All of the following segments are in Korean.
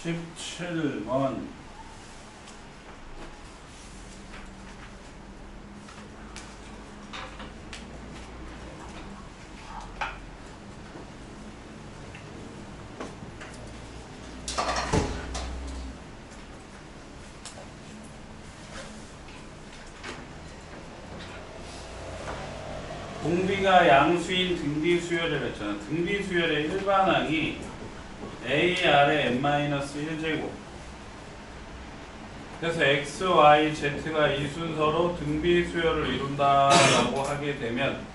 17번 공비가 양수인 등비 수열을 했잖아. 등비 수열의 일반항이 a 아래 n-1제곱. 그래서 x, y, z가 이 순서로 등비 수열을 이룬다라고 하게 되면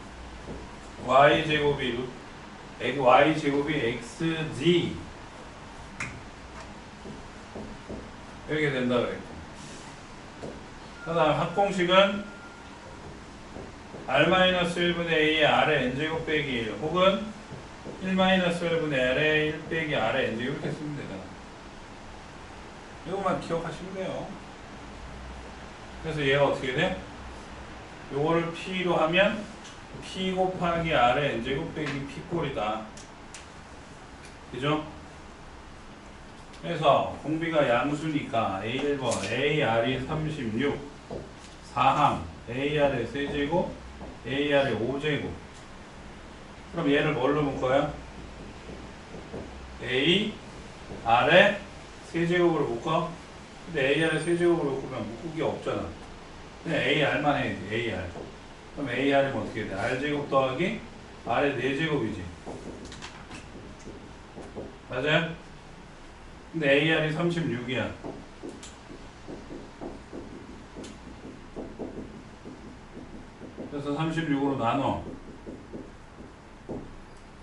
y제곱이 xg 이렇게 된다 그랬고, 그 다음 합공식은 r-1분의 a의 r의 n제곱 빼기 1 혹은 1-1분의 r의 1 빼기 r의 n제곱 이렇게 쓰면 되잖아. 이것만 기억하시면 돼요. 그래서 얘가 어떻게 돼? 요거를 p로 하면 p 곱하기 r의 n제곱 빼기 p꼴이다. 그죠? 그래서 공비가 양수니까 A1번 AR이 36 4항 AR의 세제곱 AR의 5제곱. 그럼 얘를 뭘로 묶어요? A, R의 세제곱으로 묶어? 근데 AR의 세제곱으로 묶으면 묶기 없잖아. 그냥 AR만 해야지, AR. 그럼 AR이면 어떻게 돼? R제곱 더하기 R의 4제곱이지. 맞아요? 근데 AR이 36이야. 그래서 36으로 나눠.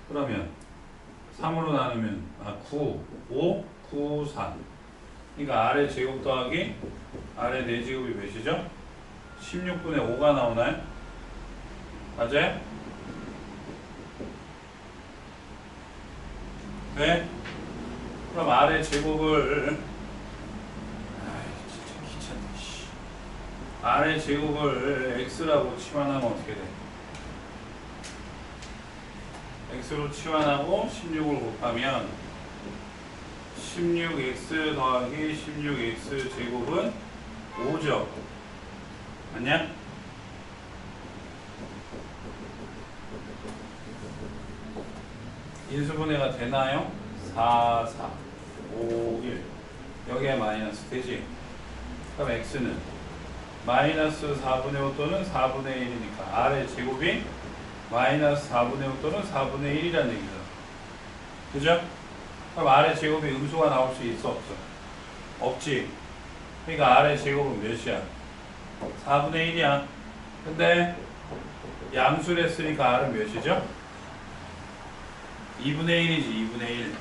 그러면 3으로 나누면 9, 5, 9, 4. 그러니까 R의 제곱 더하기 R의 4제곱이 몇이죠? 16분의 5가 나오나요? 맞아요? 네? 그럼 R의 제곱을 R의 제곱을 X라고 치환하면 어떻게 돼? X로 치환하고 16을 곱하면 16X 더하기 16X 제곱은 5죠. 맞냐? 인수분해가 되나요? 4, 4, 5, 1 여기에 마이너스 되지? 그럼 X는 마이너스 4분의 5 또는 4분의 1이니까 R의 제곱이 마이너스 4분의 5 또는 4분의 1이라는 얘기죠. 그죠? 그럼 R의 제곱이 음수가 나올 수 있어 없어? 없지. 그러니까 R의 제곱은 몇이야? 4분의 1이야. 근데 양수를 했으니까 R은 몇이죠? 2분의 1이지. 2분의 1.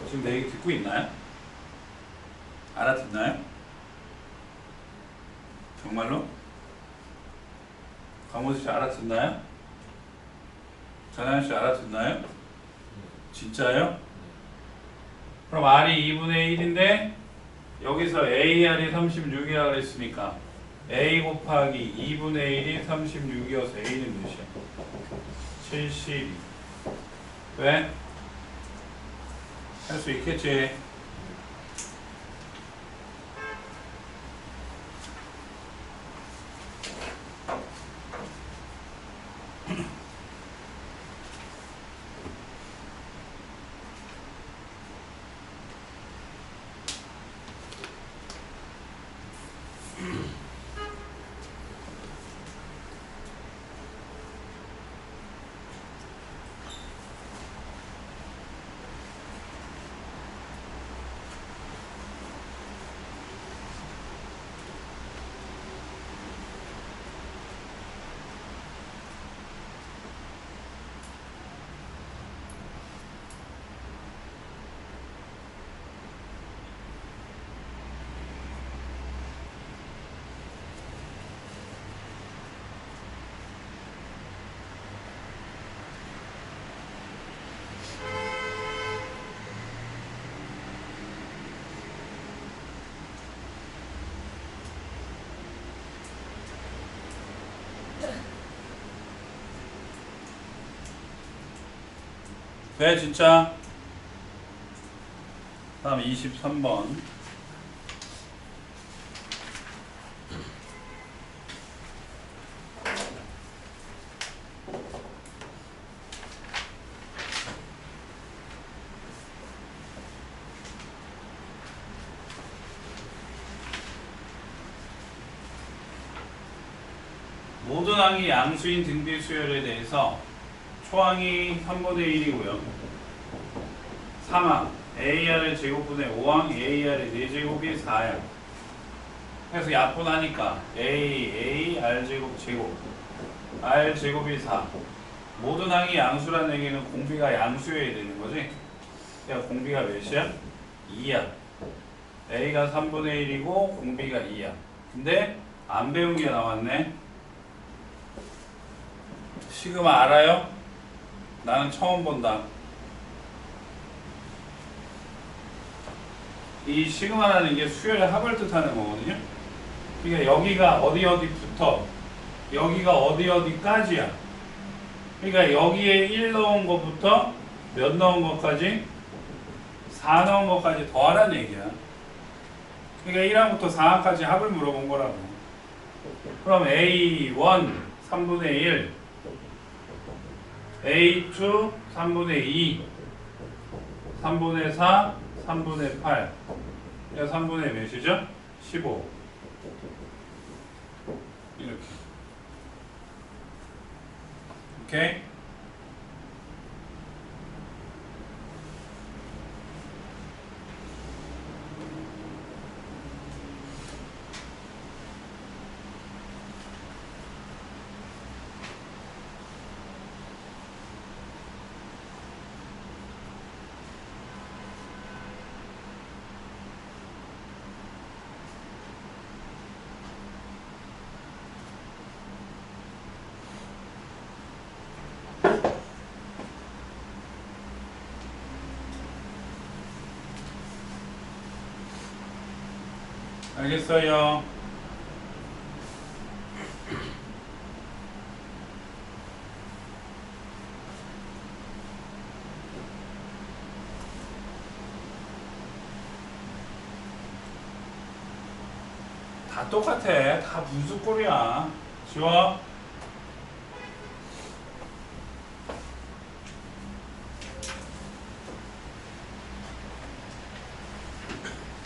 지금 내 얘기 듣고 있나요? 알아듣나요? 정말로? 강모수 씨 알아듣나요? 전하연 씨 알아듣나요? 진짜요? 그럼 R이 2분의 1인데 여기서 AR이 36이라고 그랬으니까 A 곱하기 2분의 1이 36이어서 A는 몇이야? 72. 왜? 할 수 있겠지. 왜 진짜? 다음 23번. 모든 항이 양수인 등비 수열에 대해서 초항이 3분의 1이고요. 3항 AR의 제곱분의 5항 AR의 4제곱이 4야. 그래서 약분하니까 A R제곱 제곱 R제곱이 4. 모든 항이 양수라는 얘기는 공비가 양수여야 되는 거지. 그러니까 공비가 몇이야? 2야. A가 3분의 1이고 공비가 2야. 근데 안 배운 게 나왔네. 시그마 알아요? 나는 처음 본다. 이 시그마라는 게 수열의 합을 뜻하는 거거든요. 그러니까 여기가 어디부터 여기가 어디까지야. 그러니까 여기에 1 넣은 것부터 몇 넣은 것까지? 4 넣은 것까지 더하라는 얘기야. 그러니까 1항부터 4항까지 합을 물어본 거라고. 그럼 A1 3분의 1 A2 3분의 2 3분의 4 3분의 8 그러니까 3분의 몇이죠? 15 이렇게. 오케이? 알겠어요. 다 똑같아. 다 무슨 꼴이야. 지워.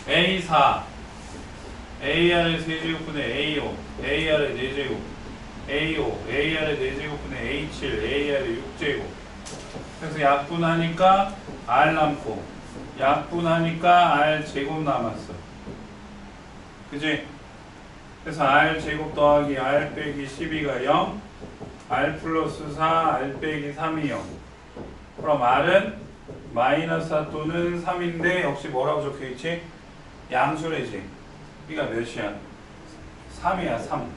A4 AR의 세제곱분의 A5 AR의 4제곱 A5 AR의 4제곱분의 A7 AR의 6제곱. 그래서 약분하니까 R 남고 약분하니까 R 제곱 남았어. 그지? 그래서 R 제곱 더하기 R 빼기 12가 0 R 플러스 4 R 빼기 3이 0. 그럼 R은 마이너스 4 또는 3인데 역시 뭐라고 적혀있지? 양수래지. 그러니까 몇이야? 3이야 3.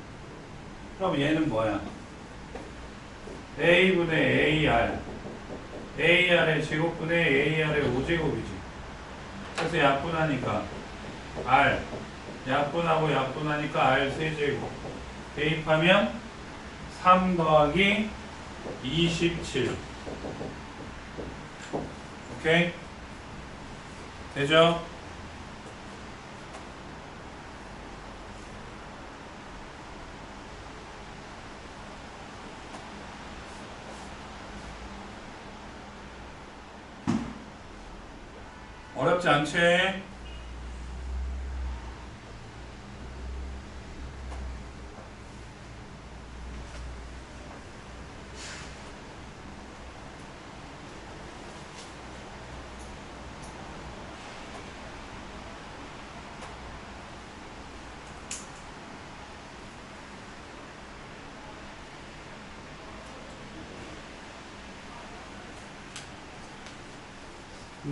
그럼 얘는 뭐야? A분의 AR AR의 제곱분의 AR의 5제곱이지. 그래서 약분하니까 R 약분하고 약분하니까 R 세제곱 대입하면 3 더하기 27. 오케이? 되죠? 어렵지 않지?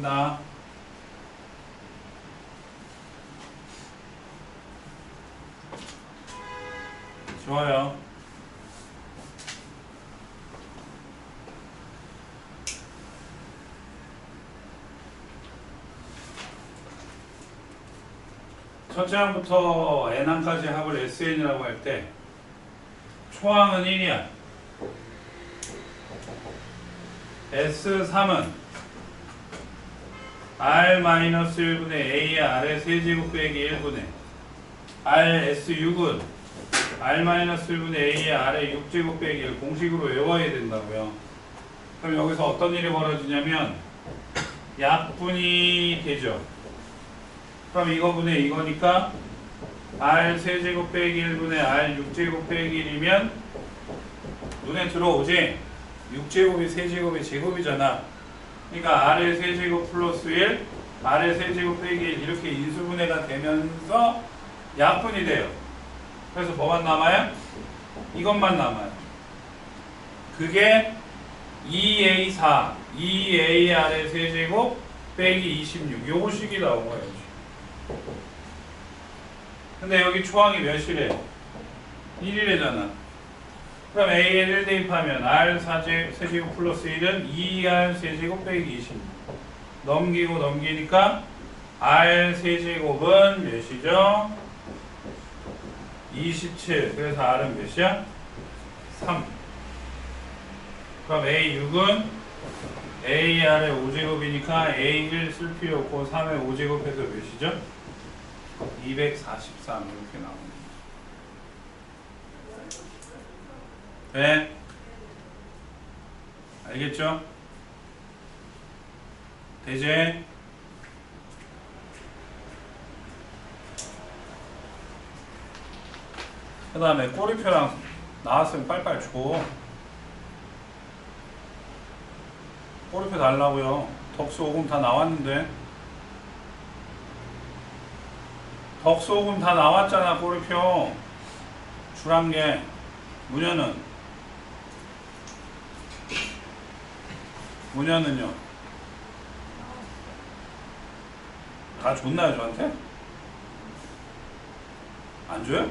나 좋아요. 첫째 항부터 n항까지 합을 SN이라고 할 때 초항은 1이야. S3은 R-1분의 A의 R의 세제곱 빼기 1분의 RS6은 R-1분의 A의 R의 6제곱 빼기 1 공식으로 외워야 된다고요. 그럼 여기서 어떤 일이 벌어지냐면 약분이 되죠. 그럼 이거분의 이거니까 R 세제곱 빼기 1분의 R 6제곱 빼기 1이면 눈에 들어오지? 6제곱이 세제곱이 제곱이잖아. 그러니까 R의 세제곱 플러스 1, R의 세제곱 빼기 1 이렇게 인수분해가 되면서 약분이 돼요. 그래서 뭐만 남아요? 이것만 남아요. 그게 2A4, 2AR의 세제곱 빼기 26 요거 식이 나온 거예요. 근데 여기 초항이 몇이래? 1이래잖아. 그럼 A에 1 대입하면 R 세제곱 플러스 1은 2R 세제곱 빼기 26 넘기고 넘기니까 R 세제곱은 몇이죠? 27. 그래서 R은 몇이야? 3. 그럼 A6은 AR의 5제곱이니까 A1 쓸 필요 없고 3의 5제곱해서 몇이죠? 243 이렇게 나옵니다. 네? 알겠죠? 되지? 그 다음에 꼬리표랑 나왔으면 빨리빨리 줘. 꼬리표 달라고요. 덕수 5금 다 나왔는데. 덕수 5금 다 나왔잖아. 꼬리표 주란 게. 문현은요 다 줬나요 저한테? 안 줘요?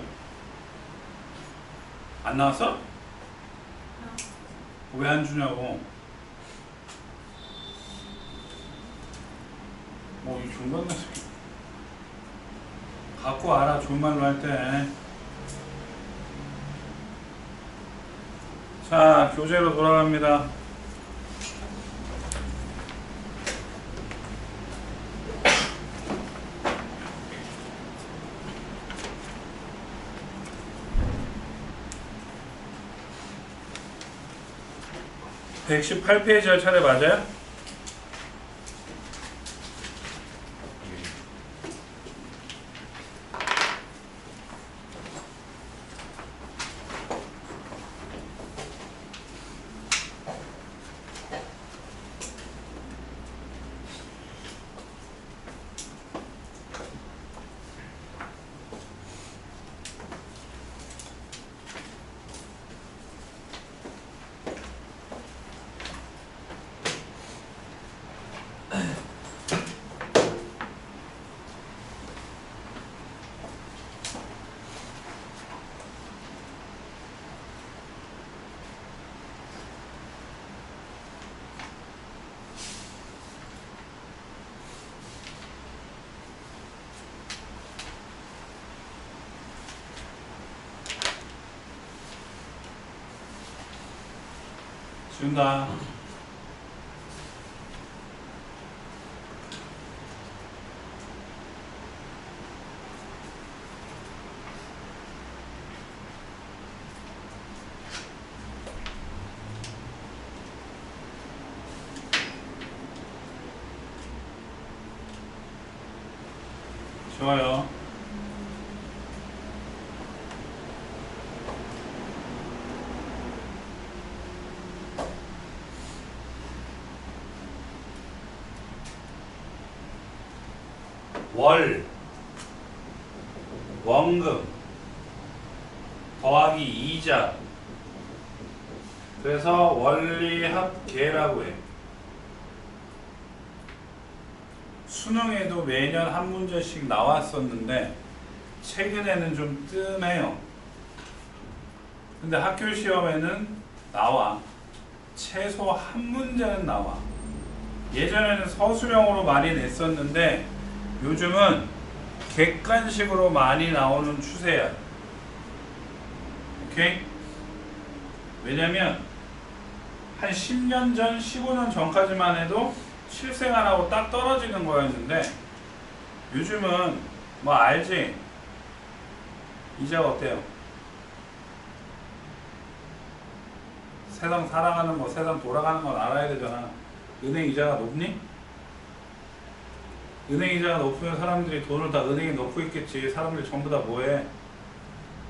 안 나왔어? 왜 안 주냐고. 뭐 이 중간에서 갖고 와라. 좋은 말로 할 때. 자, 교재로 돌아갑니다. (118페이지) 할 차례 맞아요? 지운다. 좋아요. 월, 원금, 더하기 이자. 그래서 원리합계라고 해. 수능에도 매년 한 문제씩 나왔었는데 최근에는 좀 뜸해요. 근데 학교 시험에는 나와. 최소 한 문제는 나와. 예전에는 서술형으로 많이 냈었는데 요즘은 객관식으로 많이 나오는 추세야. 오케이? 왜냐면 한 10년 전, 15년 전까지만 해도 실생활하고 딱 떨어지는 거였는데 요즘은 뭐 알지? 이자가 어때요? 세상 살아가는 거, 세상 돌아가는 건 알아야 되잖아. 은행 이자가 높니? 은행 이자가 높으면 사람들이 돈을 다 은행에 넣고 있겠지. 사람들이 전부 다 뭐해?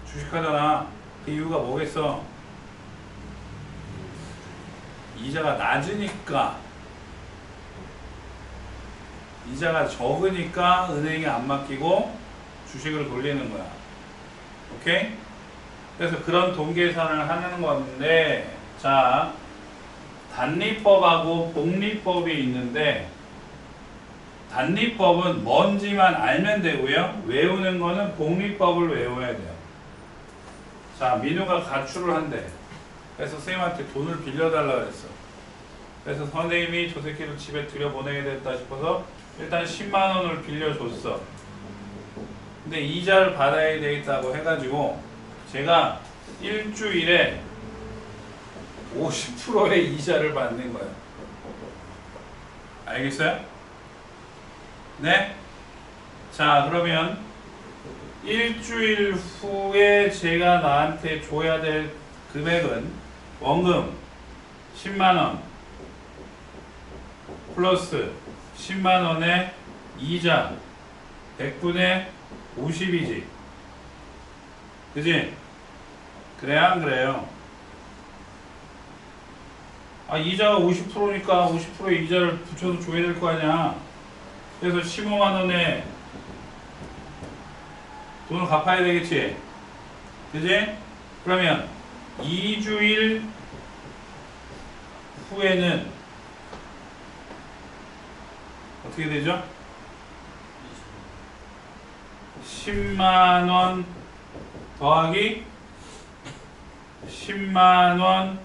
주식하잖아. 그 이유가 뭐겠어? 이자가 낮으니까, 이자가 적으니까 은행에 안 맡기고 주식을 돌리는 거야. 오케이? 그래서 그런 돈 계산을 하는 건데, 자, 단리법하고 복리법이 있는데, 단리법은 뭔지만 알면 되고요. 외우는 거는 복리법을 외워야 돼요. 자, 민우가 가출을 한대. 그래서 선생님한테 돈을 빌려달라 그랬어. 그래서 선생님이 저 새끼를 집에 들여보내야겠다 싶어서 일단 10만 원을 빌려줬어. 근데 이자를 받아야 되겠다고 해가지고 제가 일주일에 50%의 이자를 받는 거예요. 알겠어요? 네? 자, 그러면 일주일 후에 제가 나한테 줘야 될 금액은 원금 10만원 플러스 10만원의 이자 100분의 50이지. 그지? 그래 안 그래요? 아, 이자가 50%니까 50%의 이자를 붙여서 줘야 될 거 아니야. 그래서 15만원에 돈을 갚아야 되겠지. 그지? 그러면 2주일 후에는 어떻게 되죠? 10만원 더하기 10만원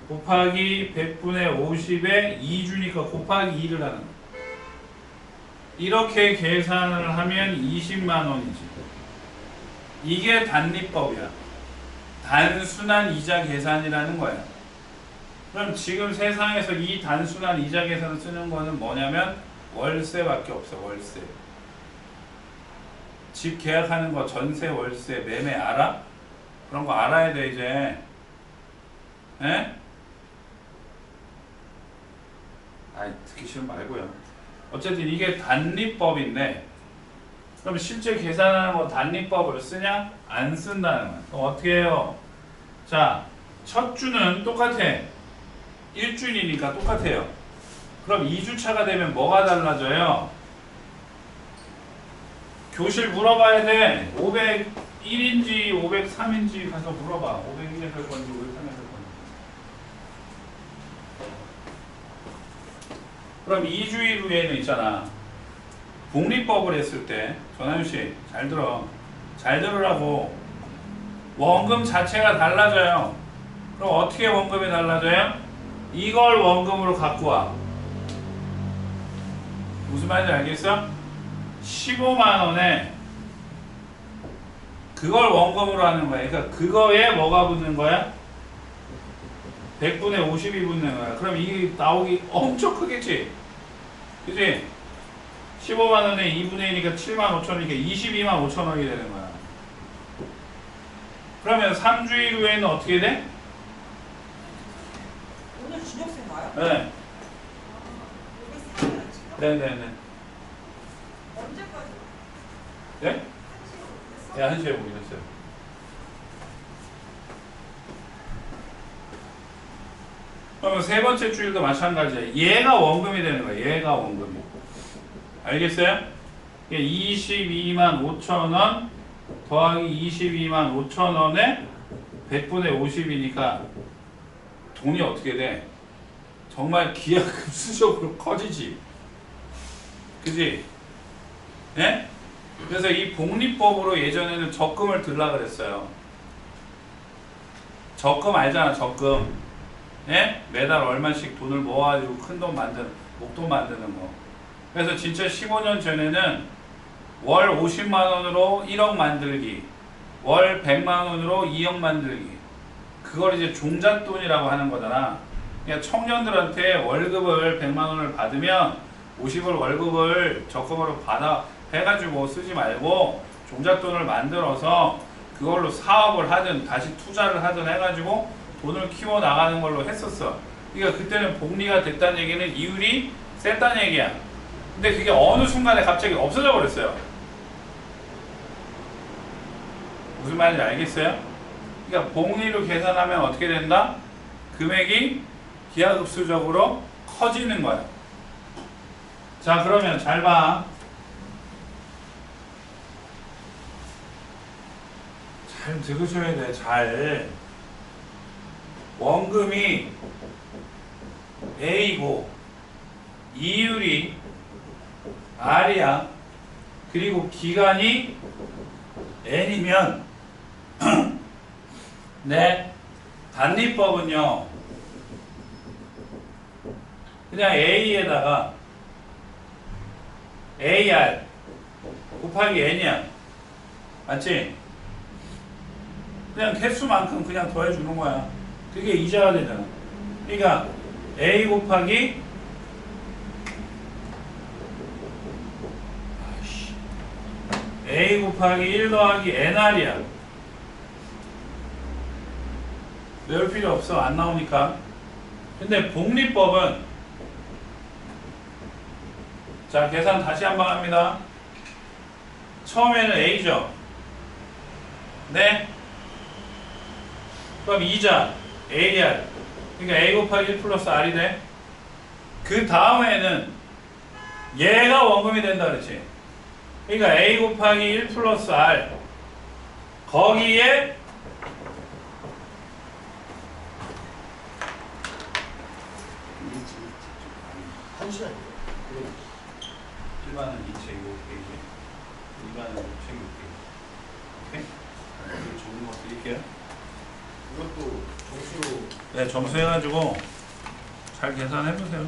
곱하기 100분의 50에 2주니까 곱하기 2를 하는 거야. 이렇게 계산을 하면 20만원이지. 이게 단리법이야. 단순한 이자 계산이라는 거야. 그럼 지금 세상에서 이 단순한 이자 계산을 쓰는 거는 뭐냐면 월세밖에 없어. 월세. 집 계약하는 거 전세, 월세, 매매 알아? 그런 거 알아야 돼 이제. 에? 아이, 듣기 싫으면 말고요. 어쨌든 이게 단리법인데, 그럼 실제 계산하는 거 단리법을 쓰냐? 안 쓴다는 거야. 그럼 어떻게 해요? 자, 첫 주는 똑같아. 1주니까 똑같아요. 그럼 2주차가 되면 뭐가 달라져요? 교실 물어봐야 돼. 501인지 503인지 가서 물어봐. 501에 살 건지 503에 살 건지. 그럼 2주일 후에는 있잖아. 복리법을 했을 때, 전하윤씨 잘 들어. 잘 들으라고. 원금 자체가 달라져요. 그럼 어떻게 원금이 달라져요? 이걸 원금으로 갖고 와. 무슨 말인지 알겠어? 15만원에 그걸 원금으로 하는 거야. 그러니까 그거에 뭐가 붙는 거야? 100분의 50이 붙는 거야. 그럼 이게 나오기 엄청 크겠지? 그치? 15만원에 2분의 1이니까 7만 5천이니까 22만 5천원이 되는 거야. 그러면 3주일 후에는 어떻게 돼? 오늘 준혁쌤 와요? 네. 네네네. 언제까지? 네? 네, 1시에 오긴 했어요. 그러면 세 번째 주일도 마찬가지야. 얘가 원금이 되는 거야. 얘가 원금이. 알겠어요? 22만 5천원 더하기 22만 5천원에 100분의 50이니까 돈이 어떻게 돼? 정말 기하급수적으로 커지지. 그지? 예? 그래서 이 복리법으로 예전에는 적금을 들라 그랬어요. 적금 알잖아, 적금. 예? 매달 얼마씩 돈을 모아가지고 큰 돈 만드는, 목돈 만드는 거. 그래서 진짜 15년 전에는 월 50만원으로 1억 만들기, 월 100만원으로 2억 만들기. 그걸 이제 종잣돈이라고 하는 거잖아. 그러니까 청년들한테 월급을 100만 원을 받으면 50을 월급을 적금으로 받아 해가지고 쓰지 말고 종잣돈을 만들어서 그걸로 사업을 하든 다시 투자를 하든 해가지고 돈을 키워 나가는 걸로 했었어. 그러니까 그때는 복리가 됐다는 얘기는 이율이 셌다는 얘기야. 근데 그게 어느 순간에 갑자기 없어져 버렸어요. 무슨 말인지 알겠어요? 그러니까 복리로 계산하면 어떻게 된다? 금액이 기하급수적으로 커지는 거야. 자, 그러면 잘 봐. 잘 들으셔야 돼. 잘. 원금이 A고 이율이 R이야. 그리고 기간이 N이면 네, 단리법은요 그냥 A에다가 AR 곱하기 N이야. 맞지? 그냥 개수만큼 그냥 더해주는 거야. 그게 이자가 되잖아. 그러니까 A 곱하기 A 곱하기 1 더하기 NR이야. 외울 필요 없어. 안 나오니까. 근데 복리법은 자, 계산 다시 한번 합니다. 처음에는 A죠. 네? 그럼 이자 AR. 그러니까 A 곱하기 1 플러스 R이 돼. 그 다음에는 얘가 원금이 된다 그랬지. 그러니까 A 곱하기 1 플러스 R. 거기에 일반은 2책 5페이지, 일반은 5책 6페이지. 오케이? 정보 드릴게요. 이것도 점수로. 네, 점수 해가지고 잘 계산해보세요.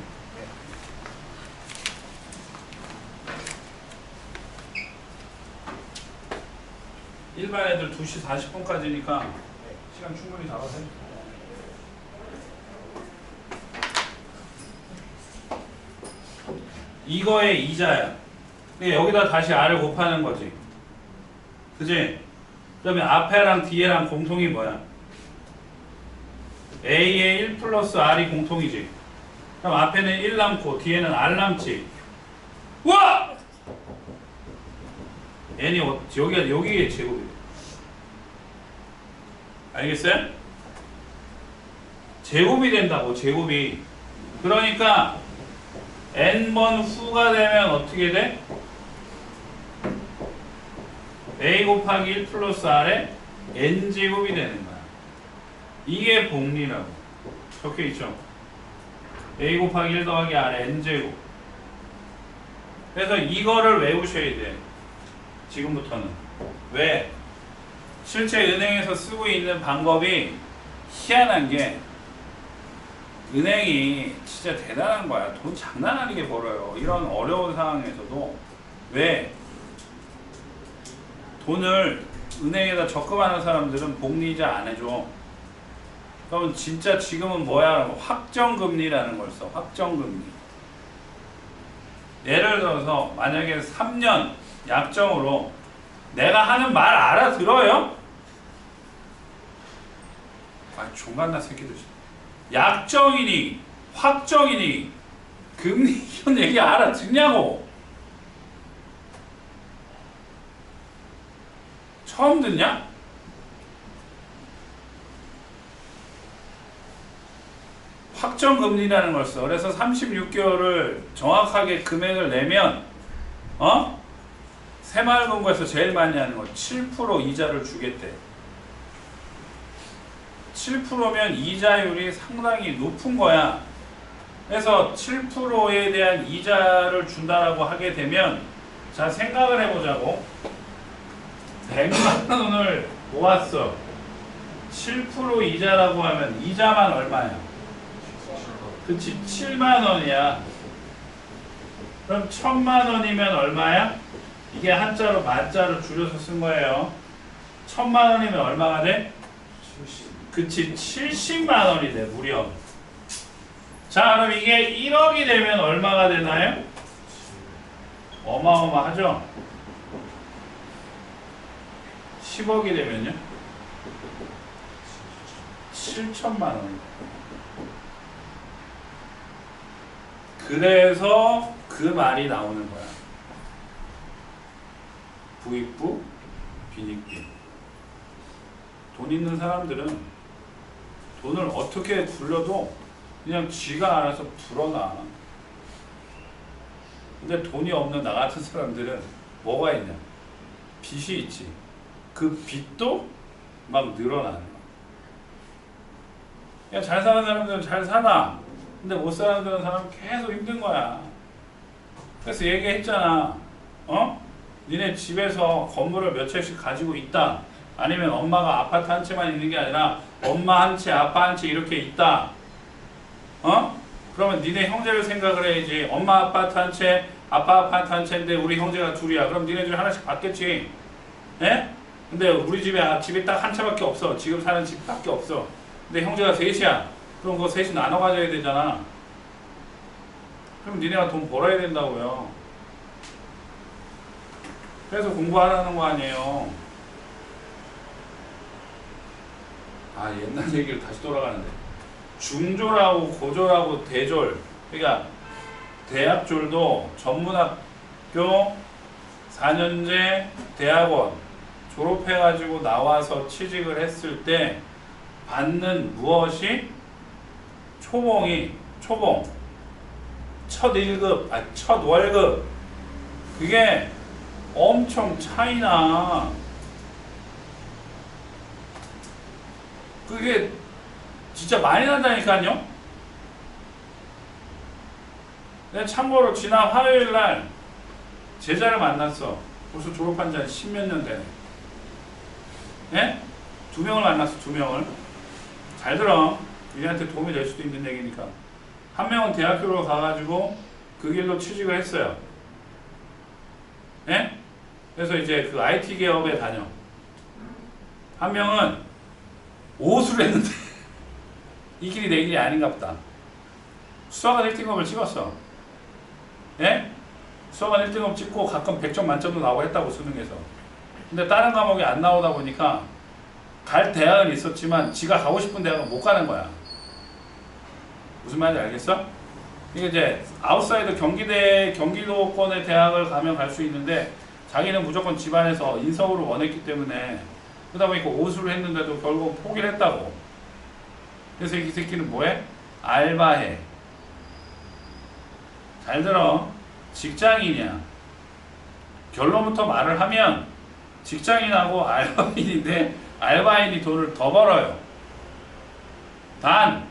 일반 애들 2시 40분까지니까 시간 충분히 잡아서 해주세요. 이거의 이자야. 그러니까 여기다 다시 R을 곱하는 거지. 그지? 그러면 앞에랑 뒤에랑 공통이 뭐야? A의 1 플러스 R이 공통이지. 그럼 앞에는 1 남고 뒤에는 R 남지. 우와! N이 여기에 제곱이야. 알겠어요? 제곱이 된다고, 제곱이. 그러니까 n번 후가 되면 어떻게 돼? A 곱하기 1 플러스 R에 n제곱이 되는 거야. 이게 복리라고 적혀있죠. A 곱하기 1 더하기 R에 n제곱. 그래서 이거를 외우셔야 돼. 지금부터는. 왜? 실제 은행에서 쓰고 있는 방법이 희한한 게 은행이 진짜 대단한 거야. 돈 장난 아니게 벌어요. 이런 어려운 상황에서도. 왜? 돈을 은행에다 적금하는 사람들은 복리이자 안 해줘. 그러면 진짜 지금은 뭐야? 확정금리라는 걸 써. 확정금리. 예를 들어서 만약에 3년 약정으로 내가 하는 말 알아들어요? 아, 종갓나 새끼들. 약정이니 확정이니 금리 이런 얘기 알아듣냐고. 처음 듣냐? 확정금리라는 걸 써. 그래서 36개월을 정확하게 금액을 내면 새마을금고에서 제일 많이 하는 거 7% 이자를 주겠대. 7%면 이자율이 상당히 높은 거야. 그래서 7%에 대한 이자를 준다라고 하게 되면 자, 생각을 해보자고. 100만 원을 모았어. 7% 이자라고 하면 이자만 얼마야? 그치, 7만 원이야. 그럼 1000만 원이면 얼마야? 이게 한자로 만자로 줄여서 쓴 거예요. 1000만 원이면 얼마가 돼? 그치, 70만 원이 돼, 무려. 자, 그럼 이게 1억이 되면 얼마가 되나요? 어마어마하죠? 10억이 되면요? 7천만 원. 그래서 그 말이 나오는 거야. 부익부, 빈익빈. 돈 있는 사람들은 돈을 어떻게 굴려도 그냥 쥐가 알아서 불어나. 근데 돈이 없는 나 같은 사람들은 뭐가 있냐? 빚이 있지. 그 빚도 막 늘어나는 거야. 그냥 잘 사는 사람들은 잘 사나. 근데 못 사는 사람은 계속 힘든 거야. 그래서 얘기했잖아. 니네 집에서 건물을 몇 채씩 가지고 있다. 아니면 엄마가 아파트 한 채만 있는 게 아니라 엄마 한 채, 아빠 한 채 이렇게 있다. 그러면 니네 형제를 생각을 해야지. 엄마 아파트 한 채, 아빠 아파트 한 채인데 우리 형제가 둘이야. 그럼 니네 들 하나씩 받겠지. 예? 근데 우리 집이 딱 한 채밖에 없어. 지금 사는 집밖에 없어. 근데 형제가 셋이야. 그럼 그거 셋이 나눠 가져야 되잖아. 그럼 니네가 돈 벌어야 된다고요. 그래서 공부하라는 거 아니에요. 아, 옛날 얘기를 다시 돌아가는데. 중졸하고 고졸하고 대졸. 그러니까 대학졸도 전문학교 4년제 대학원 졸업해가지고 나와서 취직을 했을 때 받는 무엇이 초봉 첫 1급, 첫 월급 그게 엄청 차이나. 그게 진짜 많이 난다니까요. 내가 참고로 지난 화요일날 제자를 만났어. 벌써 졸업한 지 한 10몇 년 되네. 예? 2명을 만났어. 2명을. 잘 들어. 우리한테 도움이 될 수도 있는 얘기니까. 한 명은 대학교로 가가지고 그 길로 취직을 했어요. 예? 그래서 이제 그 IT 기업에 다녀. 한 명은 오수를 했는데 이 길이 내 길이 아닌가 보다. 수학은 1등급을 찍었어. 예? 수학은 1등급 찍고 가끔 100점 만점도 나오고 했다고 수능에서. 근데 다른 과목이 안 나오다 보니까 갈 대학은 있었지만 지가 가고 싶은 대학은 못 가는 거야. 무슨 말인지 알겠어? 이게 이제 아웃사이더 경기도권의 대학을 가면 갈 수 있는데 자기는 무조건 집안에서 인서울을 원했기 때문에 그러다 보니까 오수를 했는데도 결국 포기를 했다고. 그래서 이 새끼는 뭐해? 알바해. 잘 들어. 직장인이야. 결론부터 말을 하면 직장인하고 알바인인데 알바인이 돈을 더 벌어요. 단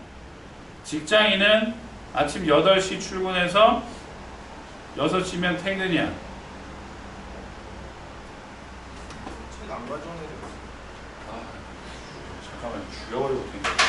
직장인은 아침 8시 출근해서 6시면 퇴근이야. 책 안 가져오네. 잠깐만 죽여버리고 퇴근.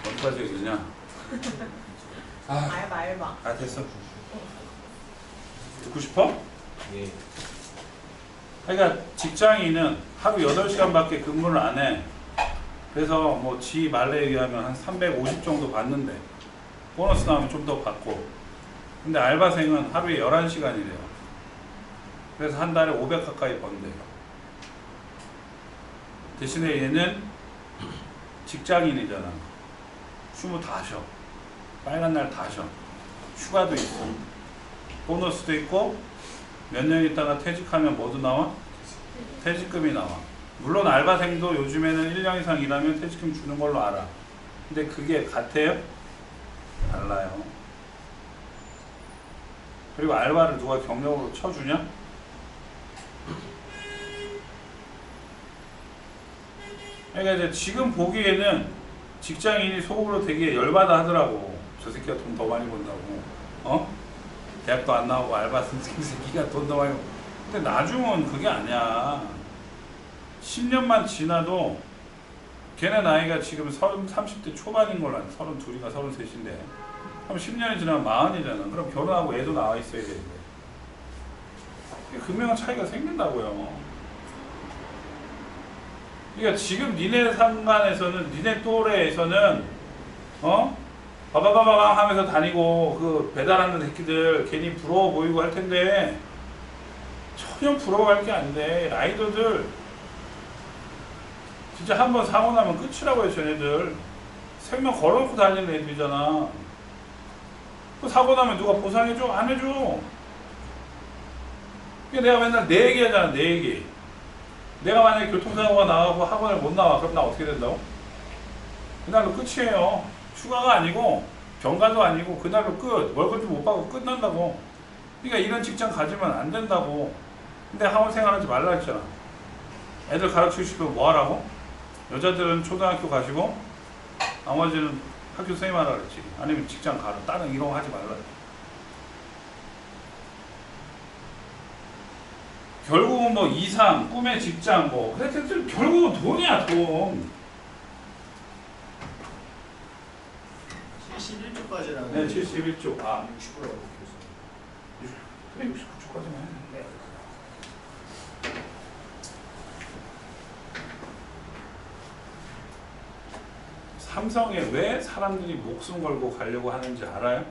어디까지 읽으냐? 알바. 아 됐어. 듣고 싶어? 예. 그러니까 직장인은 하루 8시간밖에 근무를 안 해. 그래서 뭐 지 말에 의하면 한 350 정도 받는데 보너스 나오면 좀 더 받고. 근데 알바생은 하루에 11시간이래요. 그래서 한 달에 500 가까이 번대요. 대신에 얘는 직장인이잖아. 휴무 다 쉬어. 빨간 날 다 쉬어. 휴가도 있어. 보너스도 있고 몇 년 있다가 퇴직하면 뭐도 나와? 퇴직금이 나와. 물론 알바생도 요즘에는 1년 이상 일하면 퇴직금 주는 걸로 알아. 근데 그게 같아요? 달라요. 그리고 알바를 누가 경력으로 쳐주냐? 그러니까 이제 지금 보기에는 직장인이 속으로 되게 열받아 하더라고. 저 새끼가 돈 더 많이 번다고. 어? 대학도 안 나오고 알바 선생님 새끼가 돈 더 많이 번. 근데 나중은 그게 아니야. 10년만 지나도 걔네 나이가 지금 30대 초반인 걸로 아는 32이가 33인데 그럼 10년이 지나면 40이잖아. 그럼 결혼하고 애도 나와 있어야 되는데 금명한 차이가 생긴다고요. 그러니까 지금 니네 상관에서는 니네 또래에서는 바바바바방 하면서 다니고 그 배달하는 새끼들 괜히 부러워 보이고 할 텐데 전혀 부러워할 게 안 돼. 라이더들 진짜 한번 사고 나면 끝이라고 해요. 쟤네들 생명 걸어놓고 다니는 애들이잖아. 그 사고 나면 누가 보상해줘? 안 해줘. 그러니까 내가 맨날 내 얘기 하잖아. 내 얘기. 내가 만약에 교통사고가 나가고 학원을 못 나와. 그럼 나 어떻게 된다고? 그날로 끝이에요. 휴가가 아니고 병가도 아니고 그날로 끝. 월급도 못 받고 끝난다고. 그러니까 이런 직장 가지면 안 된다고. 근데 학원 생활하지 말라 했잖아. 애들 가르치고 싶으면 뭐 하라고? 여자들은 초등학교 가시고 나머지는 학교 선생님 하라 그랬지. 아니면 직장 가라. 다른 이런 거 하지 말라. 결국은 뭐 이상, 꿈의 직장 뭐 하여튼 결국은 돈이야. 돈. 71조까지라는. 네, 71조. 아, 60%라고 그래 69조까지만 해. 네. 삼성에 왜 사람들이 목숨 걸고 가려고 하는지 알아요?